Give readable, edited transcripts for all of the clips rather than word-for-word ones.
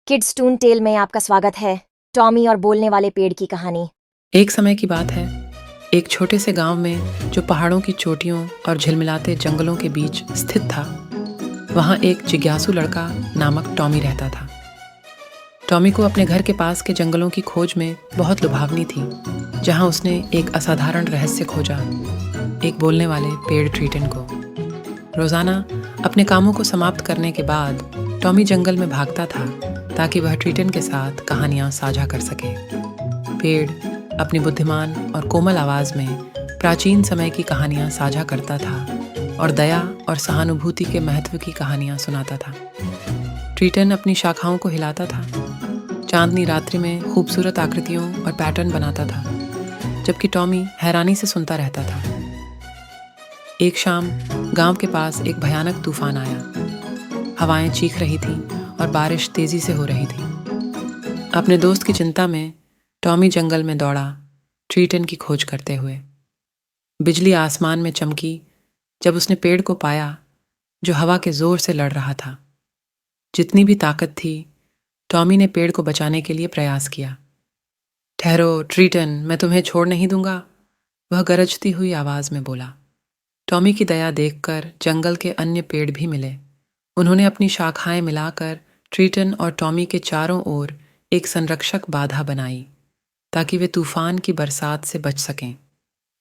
Kids twin tell में आपका स्वागत है। टॉमी और बोलने वाले पेड़ की कहानी। एक समय की बात है, एक छोटे से गांव में जो पहाड़ों की चोटियों और झिलमिलाते जंगलों के बीच स्थित था, वहां एक जिज्ञासु लड़का नामक टॉमी रहता था। टॉमी को अपने घर के पास के जंगलों की खोज में बहुत लुभावनी थी, जहां उसने एक असाधारण रहस्य खोजा, एक बोलने वाले पेड़ ट्रीटन को। रोजाना अपने कामों को समाप्त करने के बाद टॉमी जंगल में भागता था ताकि वह ट्रीटन के साथ कहानियां साझा कर सके। पेड़ अपनी बुद्धिमान और कोमल आवाज में प्राचीन समय की कहानियां साझा करता था और दया और सहानुभूति के महत्व की कहानियां सुनाता था। ट्रीटन अपनी शाखाओं को हिलाता था, चांदनी रात्रि में खूबसूरत आकृतियों और पैटर्न बनाता था, जबकि टॉमी हैरानी से सुनता रहता था। एक शाम गांव के पास एक भयानक तूफान आया। हवाएं चीख रही थीं और बारिश तेजी से हो रही थी। अपने दोस्त की चिंता में टॉमी जंगल में दौड़ा, ट्रीटन की खोज करते हुए। बिजली आसमान में चमकी जब उसने पेड़ को पाया जो हवा के जोर से लड़ रहा था। जितनी भी ताकत थी, टॉमी ने पेड़ को बचाने के लिए प्रयास किया। ठहरो ट्रीटन, मैं तुम्हें छोड़ नहीं दूंगा, वह गरजती हुई आवाज में बोला। टॉमी की दया देखकर जंगल के अन्य पेड़ भी मिले। उन्होंने अपनी शाखाएं मिलाकर ट्रीटन और टॉमी के चारों ओर एक संरक्षक बाधा बनाई ताकि वे तूफान की बरसात से बच सकें।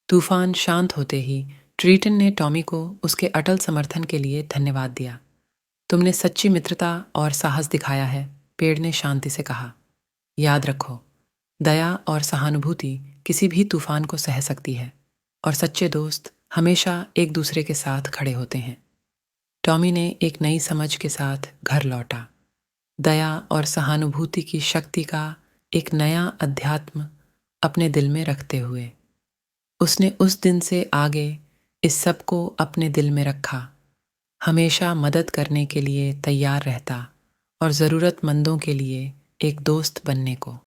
तूफान शांत होते ही ट्रीटन ने टॉमी को उसके अटल समर्थन के लिए धन्यवाद दिया। तुमने सच्ची मित्रता और साहस दिखाया है, पेड़ ने शांति से कहा। याद रखो, दया और सहानुभूति किसी भी तूफान को सह सकती है और सच्चे दोस्त हमेशा एक दूसरे के साथ खड़े होते हैं। टॉमी ने एक नई समझ के साथ घर लौटा, दया और सहानुभूति की शक्ति का एक नया अध्यात्म अपने दिल में रखते हुए। उसने उस दिन से आगे इस सब को अपने दिल में रखा, हमेशा मदद करने के लिए तैयार रहता और ज़रूरतमंदों के लिए एक दोस्त बनने को।